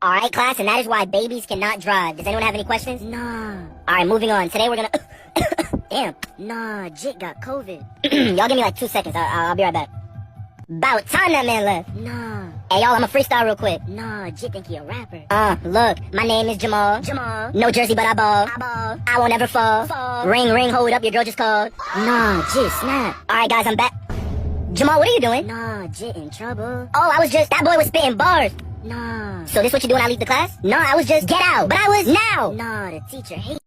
Alright, class, and that is why babies cannot drive. Does anyone have any questions? Nah. Alright, moving on. Today we're gonna... Damn. Nah, Jit got COVID. Y'all give me like 2 seconds. I'll be right back. About time that man left. Nah. Hey, y'all, I'ma freestyle real quick. Nah, Jit think he a rapper. Look, my name is Jamal. Jamal. No jersey, but I ball. I ball. I won't ever fall. Fall. Ring, ring, hold up, your girl just called. Nah, Jit, snap. Alright, guys, I'm back. Jamal, what are you doing? Nah, Jit in trouble. Oh, I was just... That boy was spitting bars. Nah. So this what you do when I leave the class? No, I was just... Get out. But I was... Now. Nah, the teacher hates